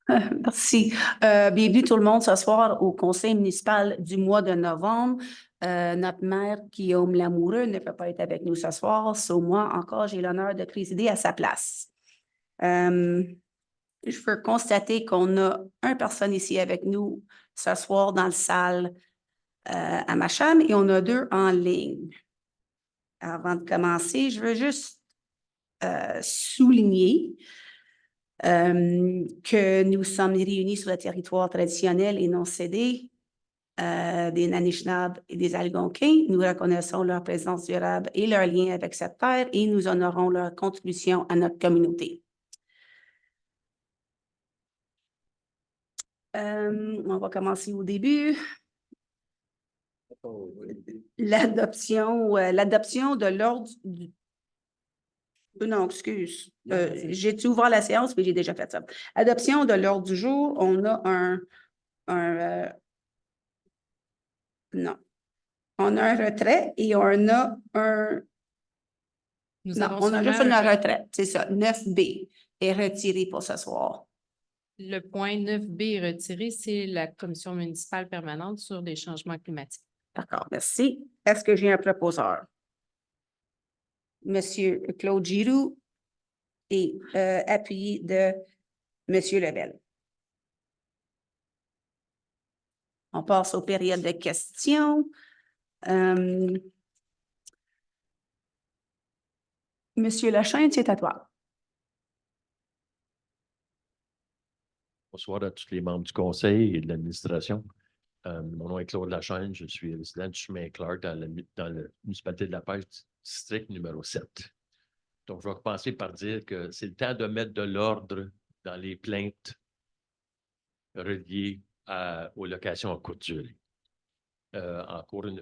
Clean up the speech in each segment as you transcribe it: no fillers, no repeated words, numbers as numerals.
Merci. Bienvenue tout le monde ce soir au conseil municipal du mois de novembre. Notre maire, Guillaume Lamoureux, ne peut pas être avec nous ce soir. So, moi, encore, j'ai l'honneur de présider à sa place. Je veux constater qu'on a une personne ici avec nous ce soir dans la salle à Macham et on a 2 en ligne. Avant de commencer, je veux juste souligner que nous sommes réunis sur le territoire traditionnel et non cédé des Anishinaabe et des Algonquins. Nous reconnaissons leur présence durable et leur lien avec cette terre et nous honorons leur contribution à notre communauté. On va commencer au début. L'adoption de l'ordre du... Non, excuse. J'ai ouvert la séance, mais j'ai déjà fait ça. Adoption de l'ordre du jour, on a non. On a un retrait et on a un... Nous Non, avons on a seulement juste une retraite, c'est ça. 9B est retiré pour ce soir. le point 9B est retiré, c'est la commission municipale permanente sur les changements climatiques. D'accord, merci. Est-ce que j'ai un proposeur? Monsieur Claude Giroux et appuyé de Monsieur Lebel. On passe aux périodes de questions. Monsieur Lachaine, c'est à toi. Bonsoir à tous les membres du conseil et de l'administration. Mon nom est Claude Lachaine, je suis résident du chemin Clark dans la municipalité de La Pêche, district numéro 7. Donc, je vais commencer par dire que c'est le temps de mettre de l'ordre dans les plaintes reliées aux locations à courte durée.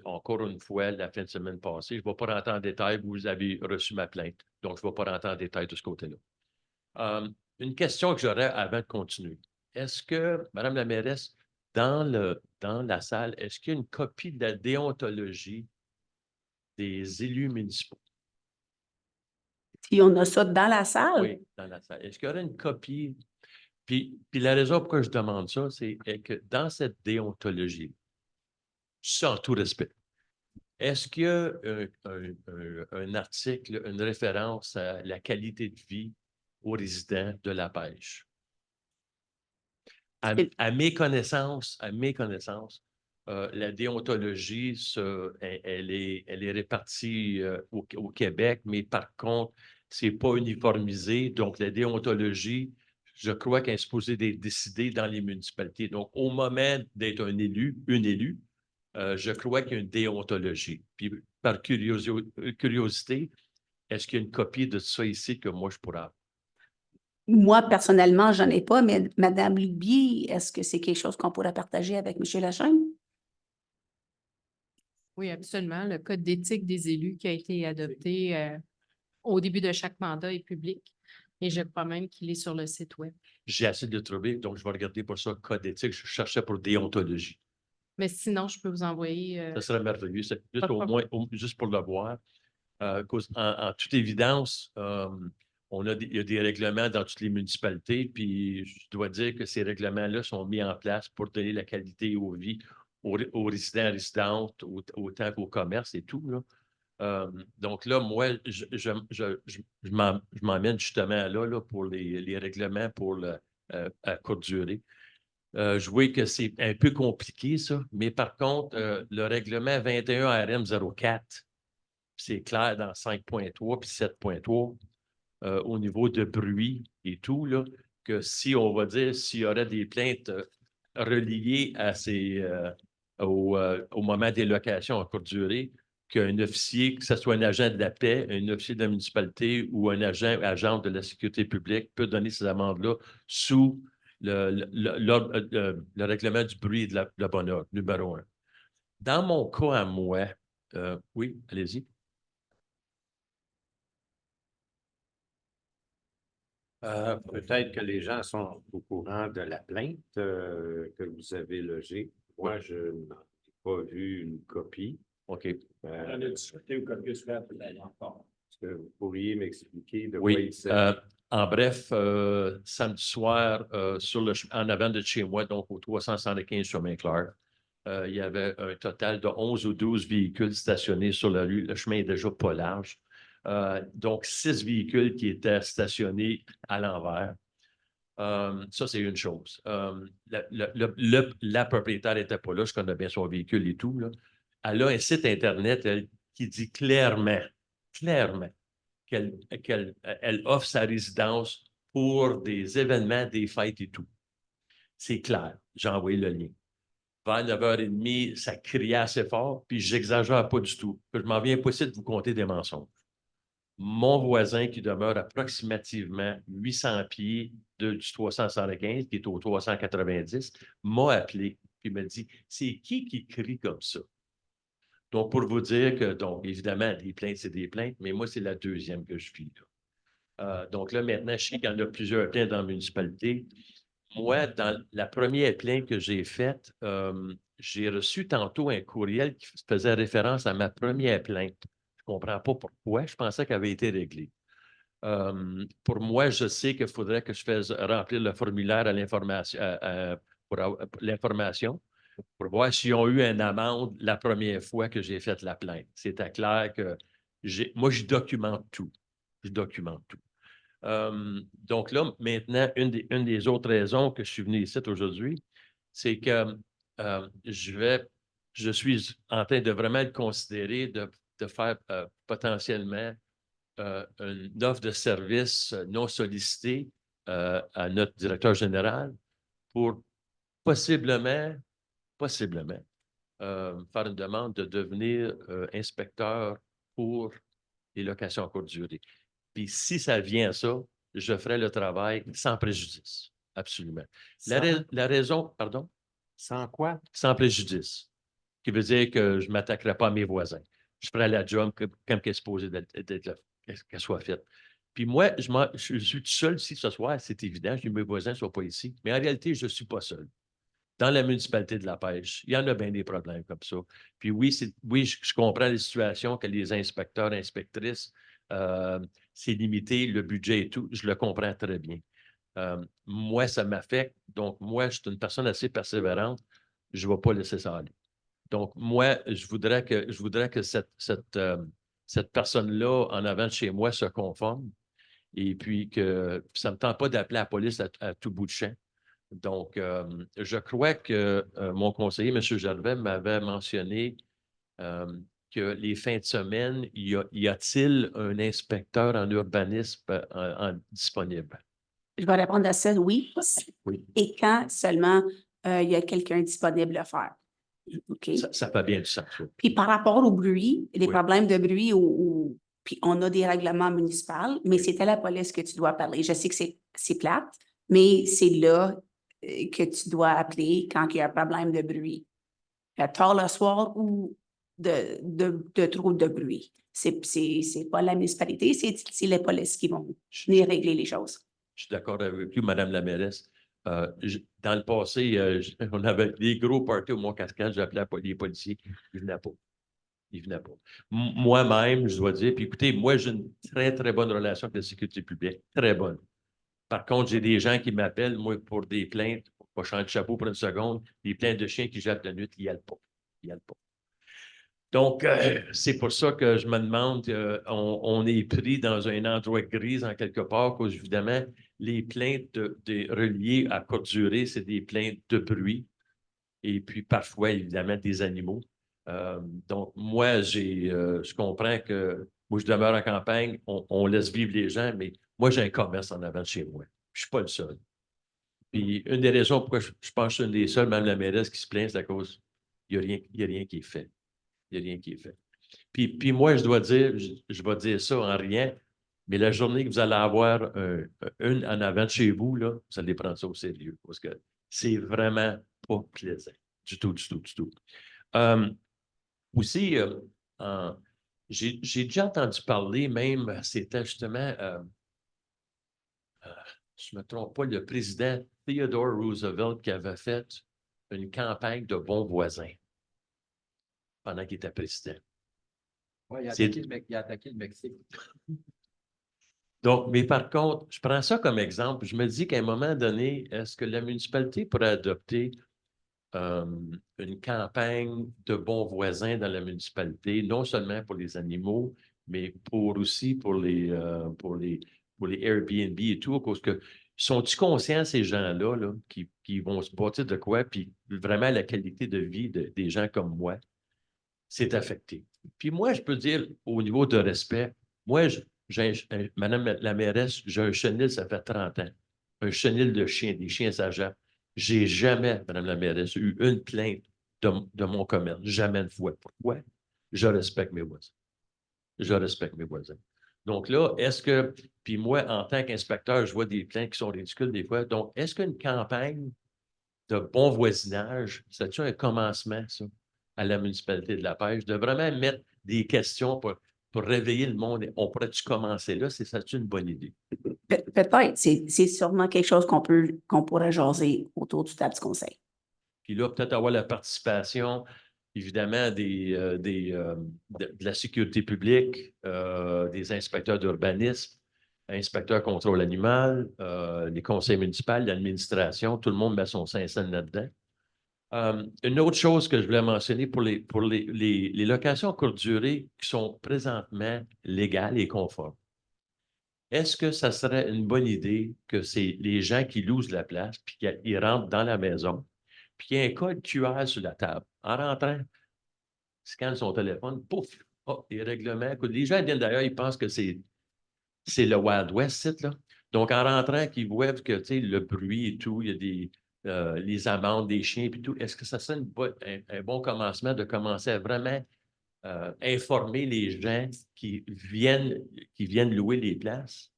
Encore une fois, la fin de semaine passée, je ne vais pas rentrer en détail, vous avez reçu ma plainte, donc je ne vais pas rentrer en détail de ce côté-là. Une question que j'aurais avant de continuer. Est-ce que, Madame la mairesse, dans la salle, est-ce qu'il y a une copie de la déontologie des élus municipaux? Si on a ça dans la salle? Oui, dans la salle. Est-ce qu'il y aurait une copie? Puis la raison pourquoi je demande ça, c'est que dans cette déontologie, sans tout respect, est-ce qu'il y a un article, une référence à la qualité de vie aux résidents de La Pêche? À mes connaissances, la déontologie, elle est répartie au Québec, mais par contre, ce n'est pas uniformisé. Donc, la déontologie, je crois qu'elle est supposée être décidée dans les municipalités. Donc, au moment d'être une élue, je crois qu'il y a une déontologie. Puis, par curiosité, est-ce qu'il y a une copie de ça ici que moi, je pourrais avoir? Moi, personnellement, je n'en ai pas, mais Madame Lubier, est-ce que c'est quelque chose qu'on pourrait partager avec Monsieur Lachaine? Oui, absolument. Le code d'éthique des élus qui a été adopté au début de chaque mandat est public et je crois même qu'il est sur le site Web. J'ai assez de le trouver, donc je vais regarder pour ça, code éthique. Je cherchais pour déontologie. Mais sinon, je peux vous envoyer... Ça serait merveilleux. C'est juste au moins, juste pour le voir. En toute évidence, il y a des règlements dans toutes les municipalités, puis je dois dire que ces règlements-là sont mis en place pour donner la qualité aux vies aux résidents et résidentes, autant qu'au commerce et tout, là. Donc là, moi, je m'emmène justement là pour les règlements pour à courte durée. Je vois que c'est un peu compliqué, ça, mais par contre, le règlement 21 RM 04, c'est clair dans 5.3 puis 7.3 au niveau de bruit et tout, là, que si on va dire s'il y aurait des plaintes reliées à au moment des locations à courte durée, qu'un officier, que ce soit un agent de la paix, un officier de la municipalité ou un agent de la sécurité publique peut donner ces amendes-là sous le règlement du bruit et de la bonne ordre, numéro 1. Dans mon cas à moi, oui, allez-y. Peut-être que les gens sont au courant de la plainte que vous avez logée. Moi, je n'ai pas vu une copie. OK. On a discuté au caucus web encore. Est-ce que vous pourriez m'expliquer de quoi Oui. il s'agit? En bref, samedi soir, en avant de chez moi, donc au 375 chemin Clark, il y avait un total de 11 ou 12 véhicules stationnés sur la rue. Le chemin est déjà pas large. Donc, 6 véhicules qui étaient stationnés à l'envers. Ça, c'est une chose. La propriétaire n'était pas là, je connais bien son véhicule et tout, là. Elle a un site Internet qui dit clairement qu'elle offre sa résidence pour des événements, des fêtes et tout. C'est clair. J'ai envoyé le lien. Vers 9h30, ça criait assez fort, puis j'exagère pas du tout. Je m'en viens pas ici de vous compter des mensonges. Mon voisin qui demeure approximativement 800 pieds du 375, qui est au 390, m'a appelé et me dit « C'est qui crie comme ça? » Donc, pour vous dire que, donc, évidemment, des plaintes, c'est des plaintes, mais moi, c'est la deuxième que je vis, là. Donc là, maintenant, je sais qu'il y en a plusieurs plaintes dans la municipalité. Moi, dans la première plainte que j'ai faite, j'ai reçu tantôt un courriel qui faisait référence à ma première plainte. Je ne comprends pas pourquoi. Je pensais qu'elle avait été réglée. Pour moi, je sais qu'il faudrait que je fasse remplir le formulaire à l'information, pour l'information, pour voir s'ils ont eu une amende la première fois que j'ai fait la plainte. C'était clair que moi, je documente tout. Je documente tout. Donc là, maintenant, une des autres raisons que je suis venu ici aujourd'hui, c'est que je suis en train de vraiment le considérer de faire potentiellement une offre de service non sollicitée à notre directeur général pour possiblement faire une demande de devenir inspecteur pour les locations à courte durée. Puis si ça vient à ça, je ferai le travail sans préjudice. Absolument. La raison, pardon? Sans quoi? Sans préjudice. Qui veut dire que je ne m'attaquerai pas à mes voisins. Je ferai la job comme elle est supposée qu'elle soit faite. Puis moi, je suis tout seul ici ce soir, c'est évident, mes voisins ne sont pas ici. Mais en réalité, je ne suis pas seul. Dans la municipalité de La Pêche, il y en a bien des problèmes comme ça. Puis oui, je comprends les situations que les inspecteurs, inspectrices, c'est limité, le budget et tout, je le comprends très bien. Moi, ça m'affecte. Donc, moi, je suis une personne assez persévérante. Je ne vais pas laisser ça aller. Donc, moi, je voudrais que cette personne-là, en avant de chez moi, se conforme. Et puis que ça ne me tente pas d'appeler la police à tout bout de champ. Donc, je crois que mon conseiller, M. Gervais, m'avait mentionné que les fins de semaine, y a-t-il un inspecteur en urbanisme disponible? Je vais répondre à ça, oui. Oui. Et quand seulement il y a quelqu'un disponible à faire. OK? Ça fait bien du sens. Ça. Puis par rapport au bruit, les Oui. problèmes de bruit, puis on a des règlements municipaux, mais c'est à la police que tu dois parler. Je sais que c'est plate, mais c'est là que tu dois appeler quand il y a un problème de bruit. Tard le soir ou de trop de bruit. C'est pas la municipalité, c'est les polices qui vont venir régler les choses. Je suis d'accord avec vous, Mme la mairesse. Dans le passé, on avait des gros parties au Mont-Cascade, j'appelais les policiers, ils ne venaient pas. Ils venaient pas. Moi-même, je dois dire, puis écoutez, moi, j'ai une très, très bonne relation avec la sécurité publique, très bonne. Par contre, j'ai des gens qui m'appellent, moi, pour des plaintes, pour pas changer de chapeau pour une seconde, des plaintes de chiens qui jappent la nuit, ils n'y allent pas. Ils n'y allent pas. Donc, c'est pour ça que je me demande, on est pris dans un endroit gris en quelque part, parce évidemment, les plaintes reliées à courte durée, c'est des plaintes de bruit et puis parfois, évidemment, des animaux. Donc, moi, je comprends que moi, je demeure en campagne, on laisse vivre les gens, mais moi, j'ai un commerce en avant de chez moi. Je ne suis pas le seul. Puis, une des raisons pourquoi je pense que je suis une des seuls, même la mairesse qui se plaint, c'est à cause il n'y a rien qui est fait. Il n'y a rien qui est fait. Puis moi, je dois dire, je vais dire ça en rien, mais la journée que vous allez avoir une en avant de chez vous, là, vous allez prendre ça au sérieux parce que c'est vraiment pas plaisant. Du tout, du tout, du tout. Aussi, j'ai déjà entendu parler même, c'était justement, je ne me trompe pas, le président Theodore Roosevelt qui avait fait une campagne de bons voisins pendant qu'il était président. Oui, il a attaqué le Mexique. Donc, mais par contre, je prends ça comme exemple. Je me dis qu'à un moment donné, est-ce que la municipalité pourrait adopter une campagne de bons voisins dans la municipalité, non seulement pour les animaux, mais aussi pour les Airbnb et tout, parce que sont-ils conscients, ces gens-là, là, qui vont se bâtir de quoi, puis vraiment la qualité de vie des gens comme moi, c'est affecté. Puis moi, je peux dire, au niveau de respect, moi, Madame la mairesse, j'ai un chenil, ça fait 30 ans. Un chenil de chien, des chiens agents. J'ai jamais, Madame la mairesse, eu une plainte de mon commerce. Jamais une fois. Pourquoi? Je respecte mes voisins. Je respecte mes voisins. Donc là, puis moi, en tant qu'inspecteur, je vois des plaintes qui sont ridicules des fois. Donc, est-ce qu'une campagne de bon voisinage, c'est-tu un commencement, ça, à la municipalité de la pêche, de vraiment mettre des questions pour réveiller le monde? On pourrait-tu commencer là? C'est une bonne idée? Peut-être, c'est sûrement quelque chose qu'on pourrait jaser autour du table du conseil. Puis là, peut-être avoir la participation, évidemment, de la sécurité publique, des inspecteurs d'urbanisme, inspecteurs contrôle animal, les conseils municipaux, l'administration, tout le monde met son 5 cents là-dedans. Une autre chose que je voulais mentionner pour les locations à courte durée qui sont présentement légales et conformes. Est-ce que ça serait une bonne idée que c'est les gens qui louent la place puis qu'ils rentrent dans la maison, puis qu'il y a un code QR sur la table? En rentrant, scanne son téléphone, pouf, oh, les règlements. Écoute, les gens viennent d'ailleurs, ils pensent que c'est le Wild West, là. Donc, en rentrant, qu'ils voient que le bruit et tout, il y a les amendes des chiens et tout. Est-ce que ça serait un bon commencement de commencer à vraiment informer les gens qui viennent louer les places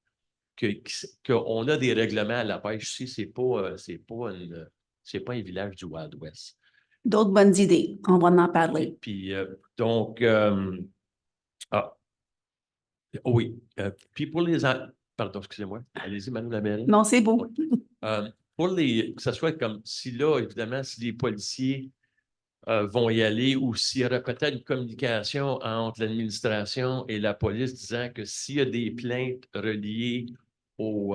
qu'on a des règlements à la pêche ici, c'est pas un village du Wild West. D'autres bonnes idées, on va en parler. Puis donc, oui. Puis pour pardon, excusez-moi. Allez-y, Madame la mairesse. Non, c'est beau. Pour que ce soit comme si là, évidemment, si les policiers vont y aller ou s'il y aurait peut-être une communication entre l'administration et la police disant que s'il y a des plaintes reliées aux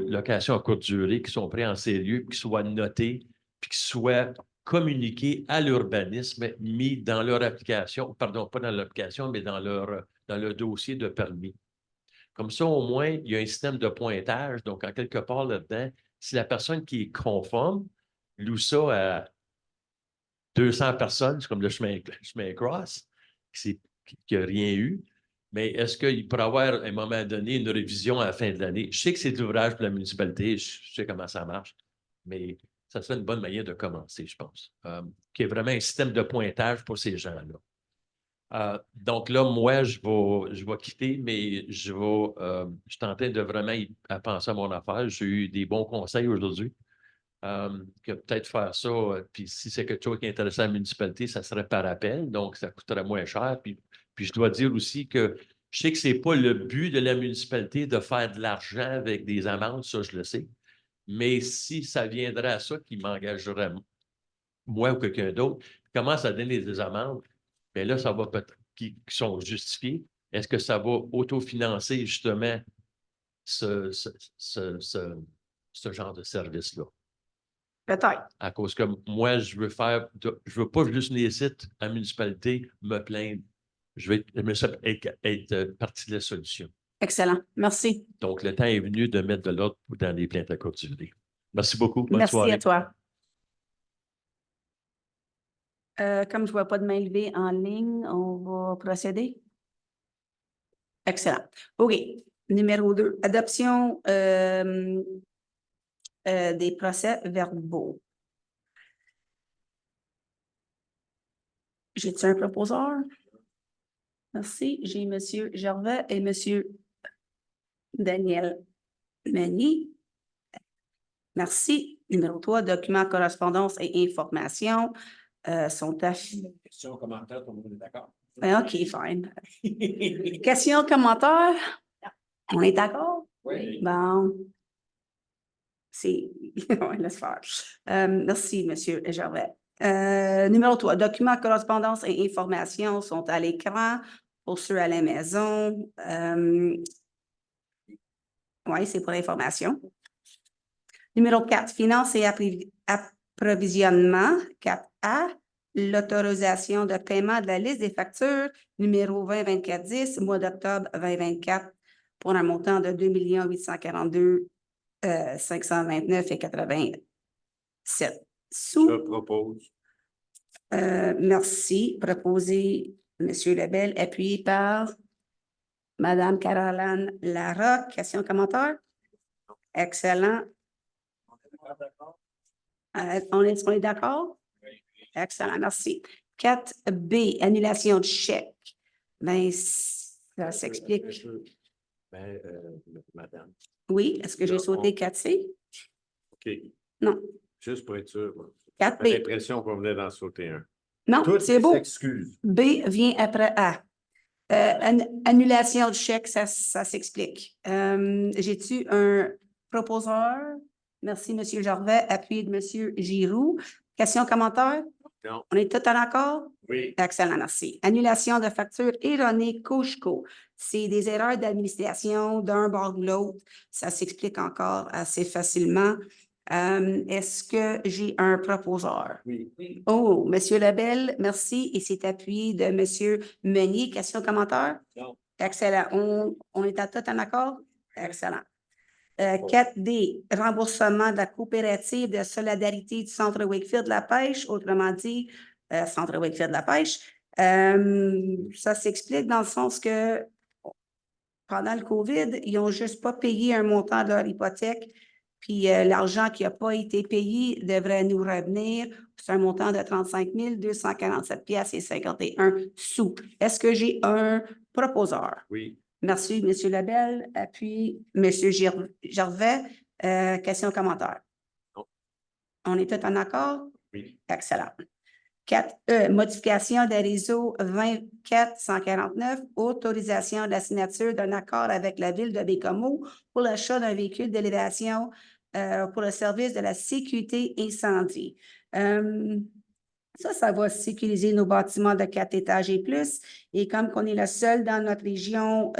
locations à courte durée qui sont prises en sérieux, qui soient notées, puis qui soient communiquées à l'urbanisme, mis dans leur application, pardon, pas dans l'application, mais dans le dossier de permis. Comme ça, au moins, il y a un système de pointage. Donc, en quelque part là-dedans, si la personne qui est conforme loue ça à 200 personnes, c'est comme le chemin cross, qui n'a rien eu, mais est-ce qu'il pourrait y avoir, à un moment donné, une révision à la fin de l'année? Je sais que c'est de l'ouvrage pour la municipalité, je sais comment ça marche, mais ça serait une bonne manière de commencer, je pense. Qu'il y ait vraiment un système de pointage pour ces gens-là. Donc là, moi, je vais quitter, mais je suis en train de vraiment penser à mon affaire. J'ai eu des bons conseils aujourd'hui. Que peut-être faire ça, puis si c'est quelque chose qui est intéressant à la municipalité, ça serait par appel, donc ça coûterait moins cher. Puis je dois dire aussi que je sais que ce n'est pas le but de la municipalité de faire de l'argent avec des amendes, ça je le sais. Mais si ça viendrait à ça, qui m'engagerait moi ou quelqu'un d'autre, commence à donner des amendes, bien là, ça va peut-être, qui sont justifiées. Est-ce que ça va autofinancer justement ce genre de service-là? Peut-être. À cause que moi, je veux pas juste les sites à la municipalité me plaindre. Je veux être partie de la solution. Excellent. Merci. Donc, le temps est venu de mettre de l'ordre dans les plaintes à courte durée. Merci beaucoup. Bonne Merci soirée. à toi. Comme je ne vois pas de main levée en ligne, on va procéder. Excellent. OK. Numéro 2, adoption des procès-verbaux. J'ai-tu un proposeur? Merci. J'ai M. Gervais et M. Daniel Meny. Merci. Numéro 3, documents, correspondance et informations sont affichés. Questions, commentaires, tout le monde est d'accord? OK, fine. Questions, commentaires? On est d'accord? Oui. Bon. Ouais, laisse faire. Merci, M. Gervais. Numéro 3, documents, correspondance et informations sont à l'écran pour ceux à la maison. Oui, c'est pour l'information. Numéro 4, finances et approvisionnement. 4A, l'autorisation de paiement de la liste des factures numéro 2024-10, mois d'octobre 2024, pour un montant de 2 842 529,87 sous. Je propose. Merci. Proposé, M. Lebel, appuyé par Mme Caroline Larocque. Question, commentaire? Excellent. On est d'accord? Excellent, merci. 4B, annulation de chèque. Ben, ça s'explique. Ben, madame. Oui, est-ce que j'ai sauté 4C? OK. Non. Juste pour être sûr. Moi. 4B. J'ai l'impression qu'on venait d'en sauter un. Non, Toutes c'est les beau. excuses. B vient après A. Annulation de chèque, ça s'explique. J'ai-tu un proposeur? Merci, M. Gervais, appuyé de M. Giroux. Question, commentaire? Non. On est tous en accord? Oui. Excellent, merci. Annulation de facture erronée Cogeco. C'est des erreurs d'administration d'un bord de l'autre. Ça s'explique encore assez facilement. Est-ce que j'ai un proposeur? Oui. Oh, Monsieur Lebel, merci. Et c'est appuyé de Monsieur Meunier. Question, commentaire? Non. Excellent. On est à tout en accord? Excellent. 4D, remboursement de la coopérative de solidarité du Centre Wakefield de la pêche, autrement dit, Centre Wakefield de la pêche. Ça s'explique dans le sens que pendant le COVID, ils n'ont juste pas payé un montant de leur hypothèque, puis l'argent qui n'a pas été payé devrait nous revenir. C'est un montant de 35 247 piastres et 51 sous. Est-ce que j'ai un proposeur? Oui. Merci, M. Lebel. Puis, M. Gervais, question, commentaire? Non. On est tous en accord? Oui. Excellent. 4E, modification des réseaux 24-149, autorisation de la signature d'un accord avec la Ville de Bécomo pour l'achat d'un véhicule d'élévation pour le service de la sécurité incendie. Ça va sécuriser nos bâtiments de 4 étages et plus. Et comme on est le seul dans notre région,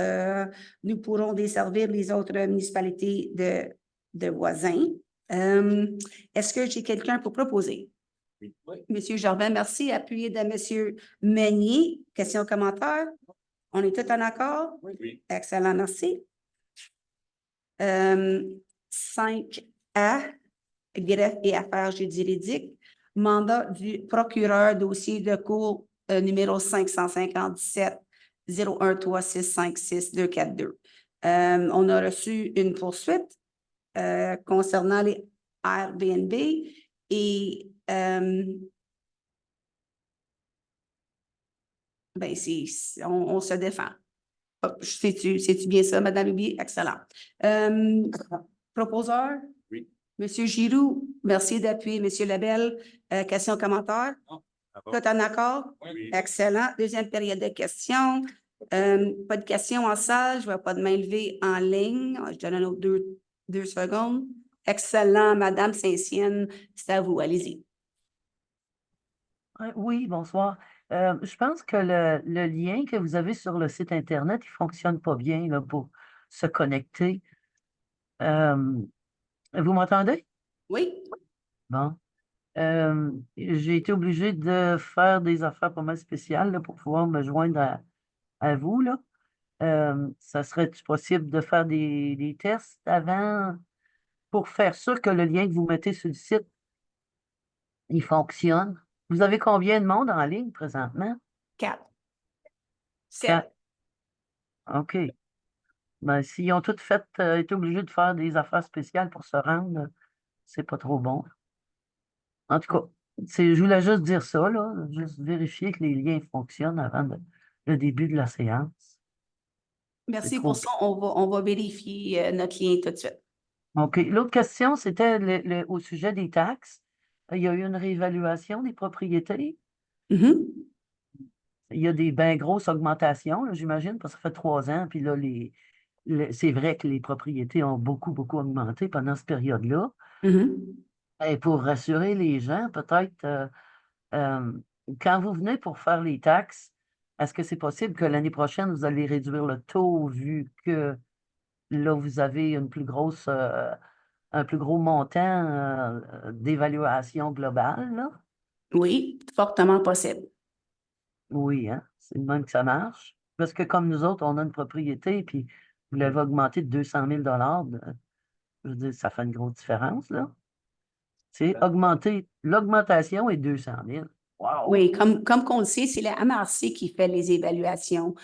nous pourrons desservir les autres municipalités de voisins. Est-ce que j'ai quelqu'un pour proposer? Oui. Monsieur Jardin, merci. Appuyé de Monsieur Meunier. Question, commentaire? On est tous en accord? Oui. Excellent, merci. 5A, greffe et affaires juridiques. Mandat du procureur, dossier de cour numéro 557 013656242. 242. On a reçu une poursuite concernant les Airbnb et ben, on se défend. C'est-tu bien ça, Mme Hubier? Excellent. Proposeur? Oui. Monsieur Giroux, merci d'appuyer. Monsieur Lebel, question, commentaire? Non. Tout en accord? Oui. Excellent. Deuxième période de questions. Pas de questions en salle. Je ne vois pas de main levée en ligne. Je donne un autre deux secondes. Excellent, Madame Saint-Sienne, c'est à vous. Allez-y. Oui, bonsoir. Je pense que le lien que vous avez sur le site Internet, il ne fonctionne pas bien là, pour se connecter. Vous m'entendez? Oui. Bon. J'ai été obligée de faire des affaires pas mal spéciales là, pour pouvoir me joindre à vous. Là. Ça serait-tu possible de faire des tests avant pour faire sûr que le lien que vous mettez sur le site, il fonctionne? Vous avez combien de monde en ligne présentement? 4. 7. 4. OK. Ben, s'ils ont toutes fait, été obligés de faire des affaires spéciales pour se rendre, c'est pas trop bon. En tout cas, je voulais juste dire ça, là, juste vérifier que les liens fonctionnent avant le début de la séance. Merci trop pour ça. On va vérifier notre lien tout de suite. OK. L'autre question, c'était au sujet des taxes. Il y a eu une réévaluation des propriétés. Mhm. Il y a des bien grosses augmentations, là, j'imagine, parce que ça fait 3 ans. Puis là, c'est vrai que les propriétés ont beaucoup, beaucoup augmenté pendant cette période-là. Mhm. Et pour rassurer les gens, peut-être, quand vous venez pour faire les taxes, est-ce que c'est possible que l'année prochaine, vous allez réduire le taux vu que là, vous avez un plus gros montant d'évaluation globale, là. Oui, fortement possible. Oui, hein? C'est de même que ça marche. Parce que comme nous autres, on a une propriété, puis vous l'avez augmenté de 200 000 je veux dire, ça fait une grosse différence, là. C'est augmenter, l'augmentation est 200 000. Wow! Oui, comme qu'on le sait, c'est la MRC qui fait les évaluations.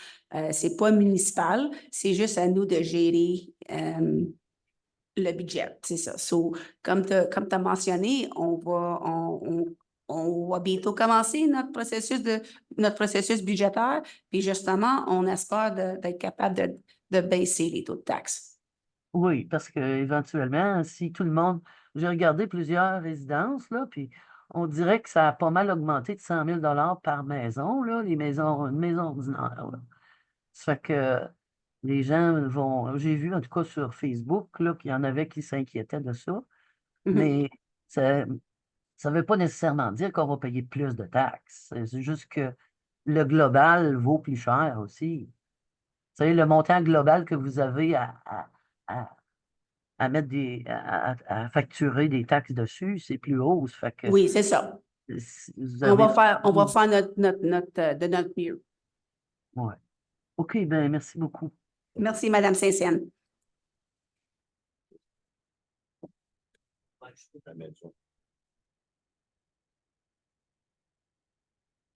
C'est pas municipal, c'est juste à nous de gérer le budget, c'est ça. So, comme tu as mentionné, on va bientôt commencer notre processus budgétaire, puis justement, on espère d'être capable de baisser les taux de taxes. Oui, parce que éventuellement, si tout le monde. J'ai regardé plusieurs résidences, là, puis on dirait que ça a pas mal augmenté de 100 000 par maison, là, une maison ordinaire, là. Ça fait que les gens vont. J'ai vu, en tout cas, sur Facebook, là, qu'il y en avait qui s'inquiétaient de ça, Mhm. mais ça ne veut pas nécessairement dire qu'on va payer plus de taxes. C'est juste que le global vaut plus cher aussi. Vous savez, le montant global que vous avez à à mettre à facturer des taxes dessus, c'est plus haut. Ça fait que Oui, c'est ça. vous On va avez. faire de notre mieux. Ouais. OK, ben merci beaucoup. Merci, Madame Saint-Saëns.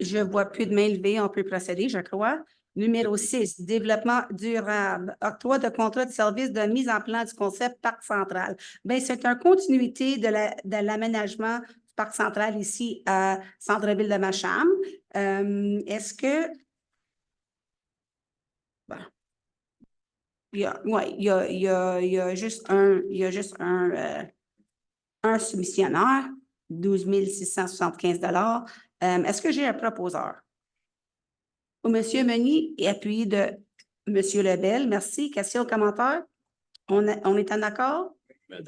Je ne vois plus de main levée, on peut procéder, je crois. Numéro 6, développement durable, octroi de contrat de service de mise en plan du concept Parc central. Bien, c'est une continuité de l'aménagement du Parc central ici à Centre-Ville de Macham. Est-ce que... Bon. Il y a juste un soumissionnaire, 12 675 $. Est-ce que j'ai un proposeur? Monsieur Meunier et appuyé de Monsieur Lebel. Merci. Question, commentaire? On est en accord?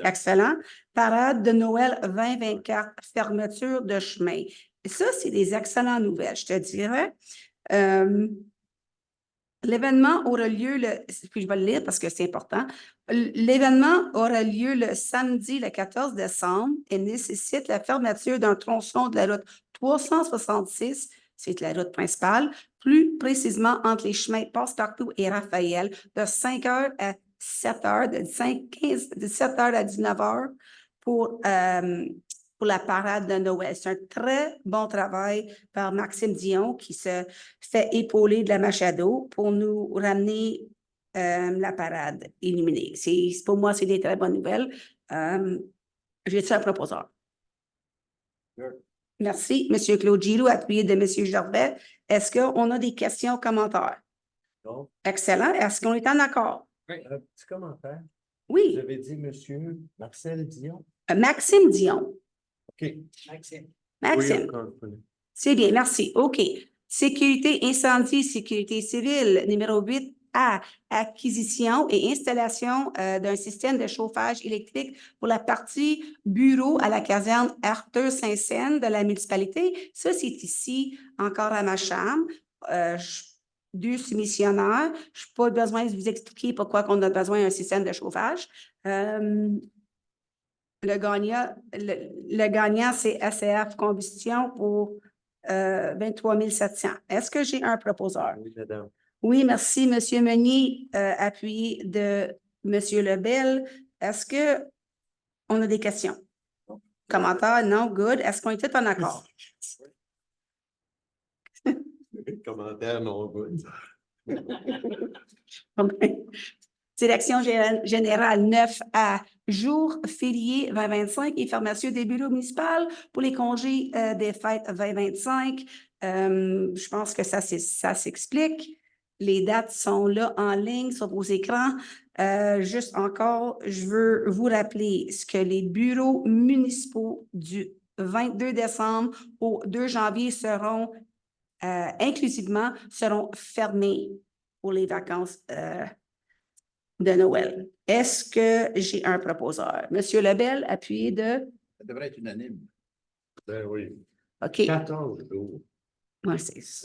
Excellent. Parade de Noël 2024, fermeture de chemin. Et ça, c'est des excellentes nouvelles, je te dirais. L'événement aura lieu puis je vais le lire parce que c'est important. L'événement aura lieu le samedi, le 14 décembre et nécessite la fermeture d'un tronçon de la route 366, c'est la route principale, plus précisément entre les chemins Passe-Partout et Raphaël, de 5 h à 7 h, de 7 h à 19 h pour la parade de Noël. C'est un très bon travail par Maxime Dion qui se fait épauler de la Machado pour nous ramener la parade illuminée. Pour moi, c'est des très bonnes nouvelles. J'ai-tu un proposeur? Merci. Monsieur Claude Giroux, appuyé de Monsieur Gervais. Est-ce qu'on a des questions, commentaires? Non. Excellent. Est-ce qu'on est en accord? Oui, un petit commentaire. Vous Oui. avez dit monsieur Marcel Dion. Maxime Dion. OK. Maxime. Maxime. Oui, C'est bien, merci. OK. Sécurité incendie, sécurité civile, numéro 8A, acquisition et installation d'un système de chauffage électrique pour la partie bureau à la caserne Arthur Saint-Saëns de la municipalité. Ça, c'est ici, encore à ma chambre. Deux soumissionnaires. Je n'ai pas besoin de vous expliquer pourquoi on a besoin d'un système de chauffage. Le gagnant, c'est SCF Combustion pour 23 700. Est-ce que j'ai un proposeur? Oui, madame. Oui, merci, Monsieur Meunier, appuyé de Monsieur Lebel. Est-ce que on a des questions? Non. Commentaires? Non? Good. Est-ce qu'on est tous en accord? Commentaire non good. Direction générale 9A, jour férié 2025 et fermeture des bureaux municipaux pour les congés des fêtes 2025. Je pense que ça s'explique. Les dates sont là en ligne sur vos écrans. Juste encore, je veux vous rappeler ce que les bureaux municipaux du 22 décembre au 2 janvier seront fermés pour les vacances de Noël. Est-ce que j'ai un proposeur? Monsieur Lebel, appuyé de... Ça devrait être unanime. Ben oui. OK. 14 jours. Ouais,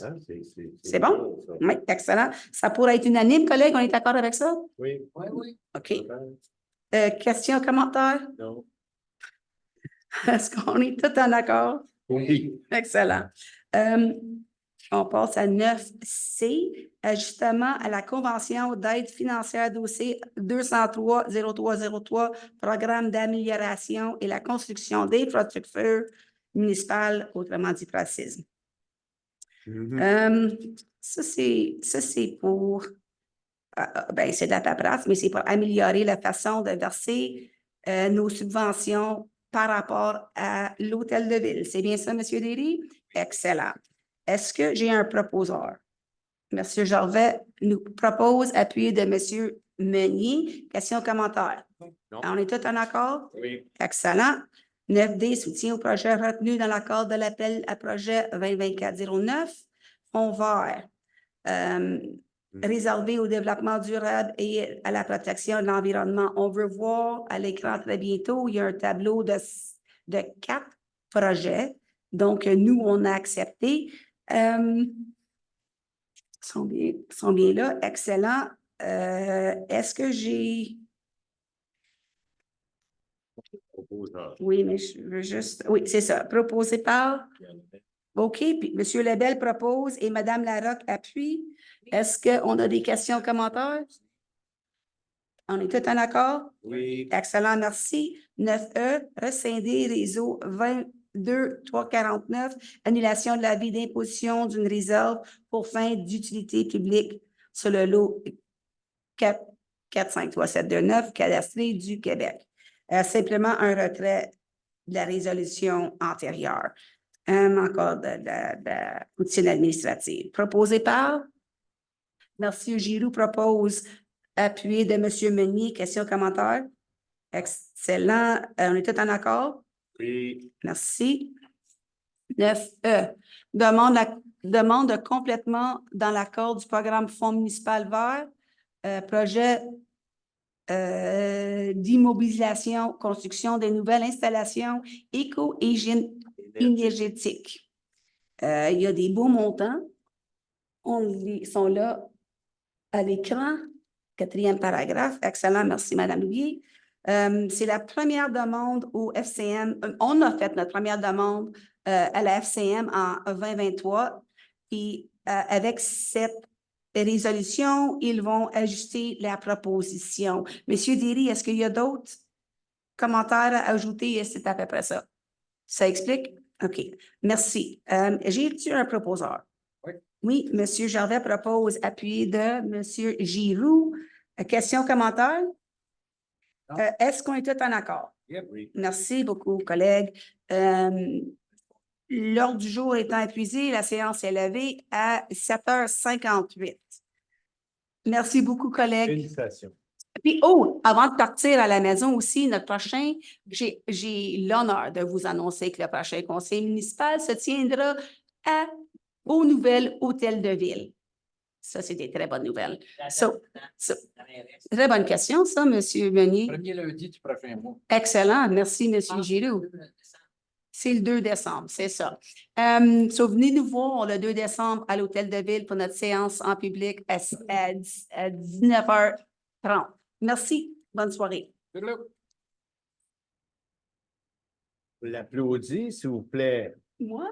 Hein, c'est bon? ça. Oui, excellent. Ça pourrait être unanime, collègues, on est d'accord avec ça? Oui. Oui. OK. Questions, commentaires? Non. Est-ce qu'on est tous en accord? Oui. Excellent. On passe à 9C, ajustement à la convention d'aide financière dossier 203-0303, programme d'amélioration et la construction d'infrastructures municipales, autrement dit racisme. Ça, c'est pour, ben, c'est de la paperasse, mais c'est pour améliorer la façon de verser nos subventions par rapport à l'hôtel de ville. C'est bien ça, M. Derry? Excellent. Est-ce que j'ai un proposeur? M. Gervais nous propose, appuyé de M. Meunier. Question, commentaire? Non. On est tous en accord? Oui. Excellent. 9D, soutien au projet retenu dans l'accord de l'appel à projet 2024-09. Fonds vert. Réservé au développement durable et à la protection de l'environnement. On veut voir à l'écran très bientôt, il y a un tableau de 4 projets. Donc, nous, on a accepté. Sont bien là. Excellent. Est-ce que j'ai... Proposeur. Oui, mais je veux juste... Oui, c'est ça. Proposé par... OK, puis M. Lebel propose et Mme Larocque appuie. Est-ce qu'on a des questions, commentaires? On est tous en accord? Oui. Excellent, merci. 9E, rescinder réseau 22-349, annulation de l'avis d'imposition d'une réserve pour fin d'utilité publique sur le lot 453-729 cadastré du Québec. Simplement un retrait de la résolution antérieure. Encore de routine administrative. Proposé par? Merci, Giroux propose appuyé de M. Meunier. Question, commentaire? Excellent. On est tous en accord? Oui. Merci. 9E. Demande de complètement dans l'accord du programme Fonds municipal vert, projet d'immobilisation, construction de nouvelles installations éco-énergétiques. Il y a des beaux montants. Ils sont là à l'écran. 4e paragraphe. Excellent. Merci, Mme Louis. C'est la première demande au FCM. On a fait notre première demande à la FCM en 2023. Puis, avec cette résolution, ils vont ajuster la proposition. Monsieur Derry, est-ce qu'il y a d'autres commentaires à ajouter? C'est à peu près ça. Ça explique? OK. Merci. J'ai-tu un proposeur? Oui. Oui, M. Gervais propose appuyé de M. Giroux. Question, commentaire? Est-ce qu'on est tous en accord? Oui. Merci beaucoup, collègues. L'ordre du jour étant épuisé, la séance est levée à 7h58. Merci beaucoup, collègues. Félicitations. Puis, avant de partir à la maison aussi, notre prochain, j'ai l'honneur de vous annoncer que le prochain conseil municipal se tiendra au nouvel hôtel de ville. Ça, c'est des très bonnes nouvelles. Très bonne question, ça, M. Meunier. Premier lundi du prochain mois. Excellent. Merci, M. Giroux. C'est le 2 décembre, c'est ça. Venez nous voir le 2 décembre à l'hôtel de ville pour notre séance en public à 19h30. Merci. Bonne soirée. L'applaudis, s'il vous plaît. Moi?